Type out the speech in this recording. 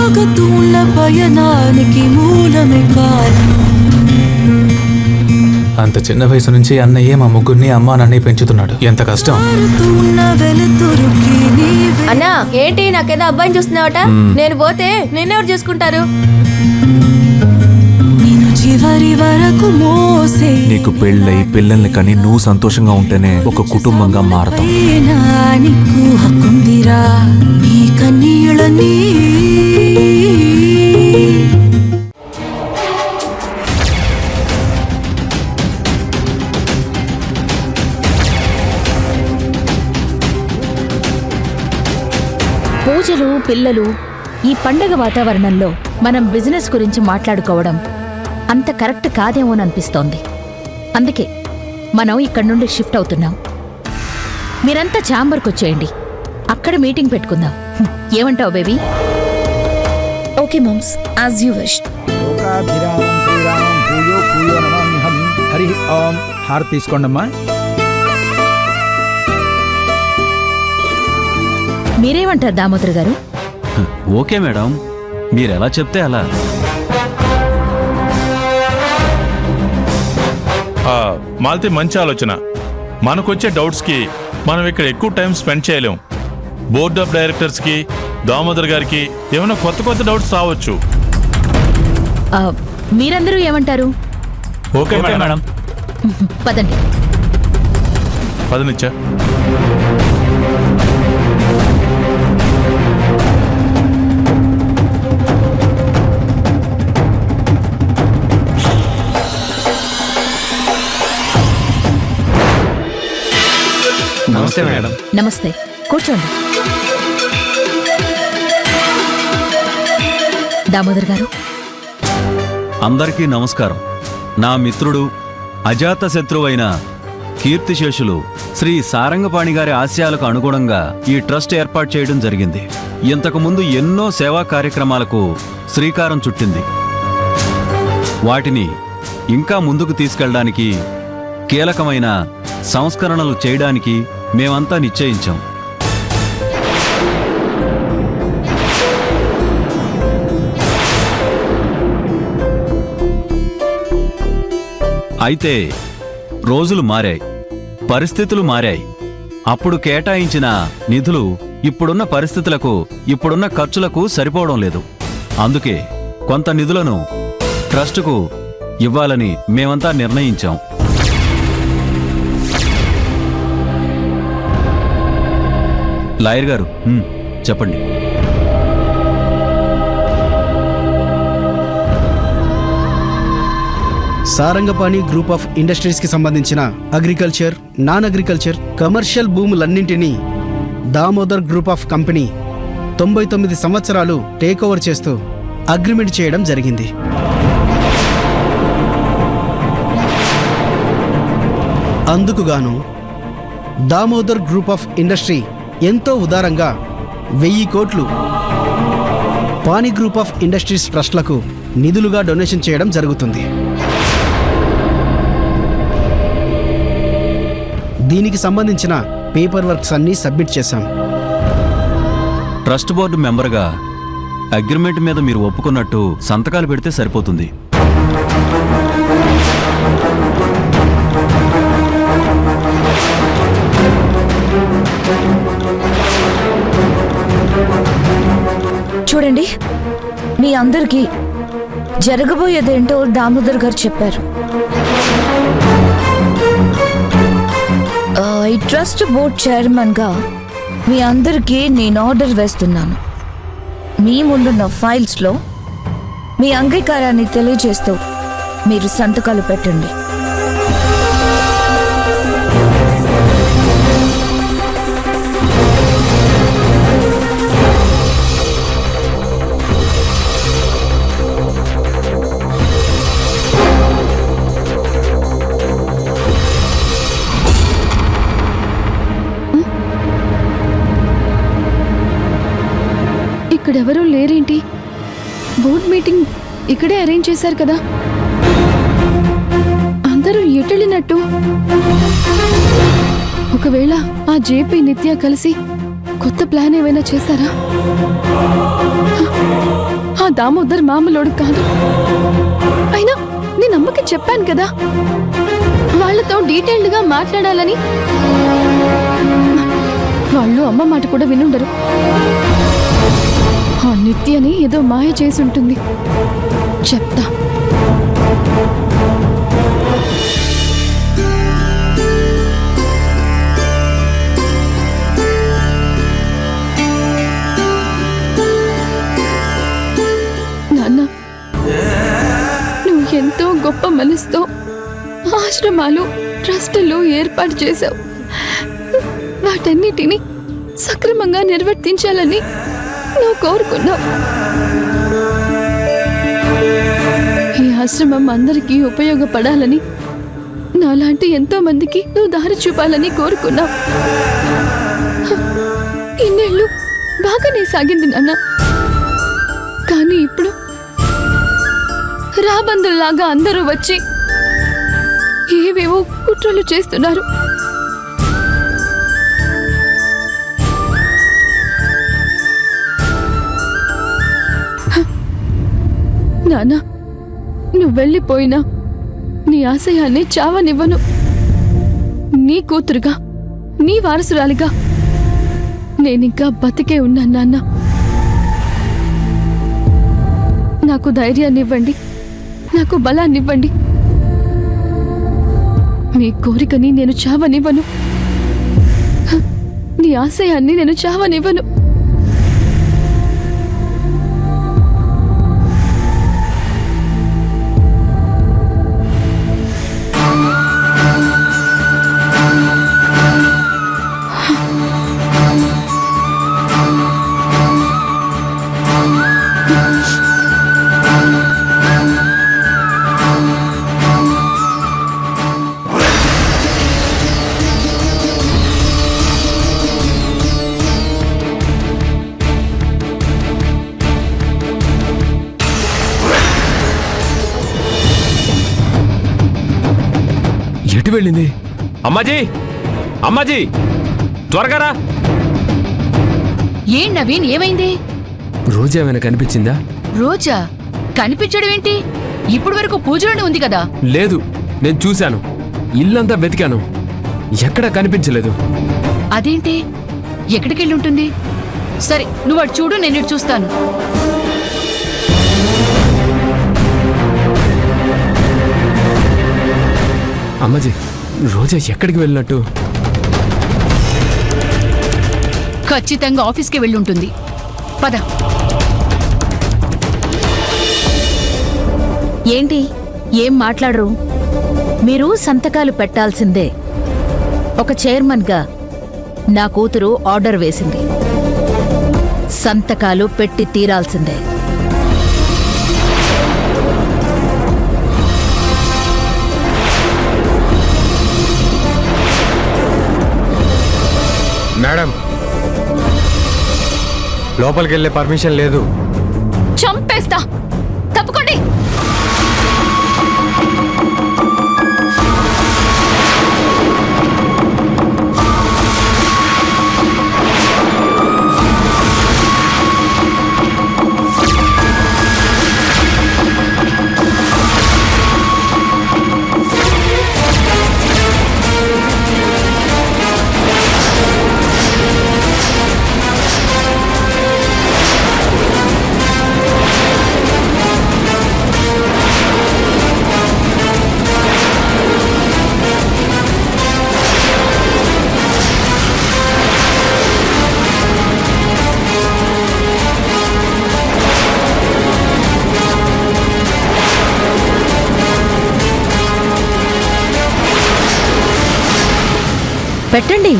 సాగుతున్న పయనానికి మూలమే కాలం. అంత చిన్న వయసు నుంచి అన్నయ్య మా ముగ్గురిని అమ్మా నన్ను పెంచుతున్నాడు. ఎంత కష్టం. అన్నా ఏంటి నాకేదో అబ్బాయిని చూస్తున్నావట? నేను పోతే నిన్నెవరు చూసుకుంటారు? చివరి వరకు మోసే నీకు పెళ్ళై పిల్లల్ని కని నువ్వు సంతోషంగా ఉంటేనే ఒక కుటుంబంగా మారతాం. నీకు హక్కుందిరా నీ కన్నీళ్ళని. పూజలు, పిల్లలు, ఈ పండగ వాతావరణంలో మనం బిజినెస్ గురించి మాట్లాడుకోవడం అంత కరెక్ట్ కాదేమోననిపిస్తోంది. అందుకే మనం ఇక్కడి నుండి షిఫ్ట్ అవుతున్నాం. మీరంతా ఛాంబర్కి వచ్చేయండి, అక్కడ మీటింగ్ పెట్టుకుందాం. ఏమంటావు baby? Okay moms, as you wish. Hari Om. హారతి తీసుకోండమ్మా. మీరేమంటారు దామోదర్ గారు? ఓకే మేడం, మీరెలా చెప్తే అలా. మాల్తి మంచి ఆలోచన. మనకొచ్చే డౌట్స్కి మనం ఇక్కడ ఎక్కువ టైం స్పెండ్ చేయలేం. బోర్డ్ ఆఫ్ డైరెక్టర్స్కి, దామోదర్ గారికి ఏమైనా కొత్త కొత్త డౌట్స్ రావచ్చు. మీరందరూ ఏమంటారు? Okay madam. పదండి. పదనిచ్చా. నమస్తే మేడం. నమస్తే, కూర్చోండి. దామోదర్ గారు. అందరికీ నమస్కారం. నా మిత్రుడు, అజాత శత్రువైన కీర్తిశేషులు శ్రీ సారంగపాణి గారి ఆశయాలకు అనుగుణంగా ఈ ట్రస్ట్ ఏర్పాటు చేయడం జరిగింది. ఇంతకుముందు ఎన్నో సేవా కార్యక్రమాలకు శ్రీకారం చుట్టింది. వాటిని ఇంకా ముందుకు తీసుకెళ్లడానికి, కీలకమైన సంస్కరణలు చేయడానికి మేమంతా నిశ్చయించాం. అయితే రోజులు మారాయి, పరిస్థితులు మారాయి. అప్పుడు కేటాయించిన నిధులు ఇప్పుడున్న పరిస్థితులకు, ఇప్పుడున్న ఖర్చులకు సరిపోవడం లేదు. అందుకే కొంత నిధులను ట్రస్టుకు ఇవ్వాలని మేమంతా నిర్ణయించాం. లాయర్ గారు చెప్పండి. సారంగపాణి గ్రూప్ ఆఫ్ ఇండస్ట్రీస్కి సంబంధించిన అగ్రికల్చర్, నాన్ అగ్రికల్చర్, కమర్షియల్ భూములన్నింటినీ దామోదర్ గ్రూప్ ఆఫ్ కంపెనీ 99 సంవత్సరాలు టేక్ ఓవర్ చేస్తూ అగ్రిమెంట్ చేయడం జరిగింది. అందుకుగాను దామోదర్ గ్రూప్ ఆఫ్ ఇండస్ట్రీ ఎంతో ఉదారంగా 1000 కోట్లు పాణి గ్రూప్ ఆఫ్ ఇండస్ట్రీస్ ట్రస్ట్లకు నిధులుగా డొనేషన్ చేయడం జరుగుతుంది. దీనికి సంబంధించిన పేపర్ వర్క్స్ అన్నీ సబ్మిట్ చేశాం. ట్రస్ట్ బోర్డు మెంబర్గా అగ్రిమెంట్ మీద మీరు ఒప్పుకున్నట్టు సంతకాలు పెడితే సరిపోతుంది. చూడండి, మీ అందరికీ జరగబోయేదేంటో దామోదర్ గారు చెప్పారు. ఈ ట్రస్ట్ బోర్డ్ చైర్మన్గా మీ అందరికీ నేను ఆర్డర్ వేస్తున్నాను. మీ ముందున్న ఫైల్స్లో మీ అంగీకారాన్ని తెలియజేస్తూ మీరు సంతకాలు పెట్టండి. ఇక్కడెవరూ లేరేంటి? బోర్డ్ మీటింగ్ ఇక్కడే అరేంజ్ చేశారు కదా, అందరూ ఎటెళ్ళినట్టు? ఒకవేళ ఆ జేపీ నిత్య కలిసి కొత్త ప్లాన్ ఏమైనా చేశారా? దామోదర్ మామూలోడు కాదు. అయినా నేను అమ్మకి చెప్పాను కదా వాళ్ళతో డీటెయిల్డ్గా మాట్లాడాలని. వాళ్ళు అమ్మ మాట కూడా వినుండరు. ఆ నిత్యని ఏదో మాయ చేసి ఉంటుంది. చెప్తా. నాన్న, నువ్వు ఎంతో గొప్ప మనసుతో ఆశ్రమాలు ట్రస్టులు ఏర్పాటు చేశావు. వాటన్నిటినీ సక్రమంగా నిర్వర్తించాలని నువ్వు కోరుకున్నావు. ఈ ఆశ్రమం అందరికీ ఉపయోగపడాలని, నాలాంటి ఎంతో మందికి నువ్వు దారి చూపాలని కోరుకున్నావు. ఇన్నేళ్ళు బాగానే సాగింది నాన్న. కానీ ఇప్పుడు రాబందుల్లాగా అందరూ వచ్చి ఏవేవో కుట్రలు చేస్తున్నారు. నానా, నువ్వు వెళ్ళిపోయినా నీ ఆశయాన్ని చావనివ్వను. నీ కూతురుగా, నీ వారసురాలిగా నేనింకా బతికే ఉన్నాను నాన్న. నాకు ధైర్యాన్నివ్వండి, నాకు బలాన్నివ్వండి. మీ కోరికని నేను చావనివ్వను. నీ ఆశయాన్ని నేను చావనివ్వను. ఎటు వెళ్ళింది? అమ్మాజీ, అమ్మాజీ, త్వరగా రా. ఏం నవీన్, ఏమైంది? రోజా ఏమైనా కనిపించిందా? రోజా కనిపించడం ఏంటి? ఇప్పుడు వరకు పూజలోనే ఉంది కదా. లేదు, నేను చూశాను. ఇల్లంతా వెతికాను, ఎక్కడా కనిపించలేదు. అదేంటి? ఎక్కడికెళ్ళి ఉంటుంది? సరే, నువ్వు అటు చూడు, నేను ఇటు చూస్తాను. అమ్మాజీ, రోజా ఎక్కడికి వెళ్ళినట్టు? ఖచ్చితంగా ఆఫీస్కి వెళ్ళి ఉంటుంది. పద. ఏంటి, ఏం మాట్లాడరు? మీరు సంతకాలు పెట్టాల్సిందే. ఒక చైర్మన్గా నా కూతురు ఆర్డర్ వేసింది. సంతకాలు పెట్టి తీరాల్సిందే. మేడం, లోపలికి వెళ్ళే పర్మిషన్ లేదు. చంపేస్తా, తప్పుకోండి. పెట్టండి.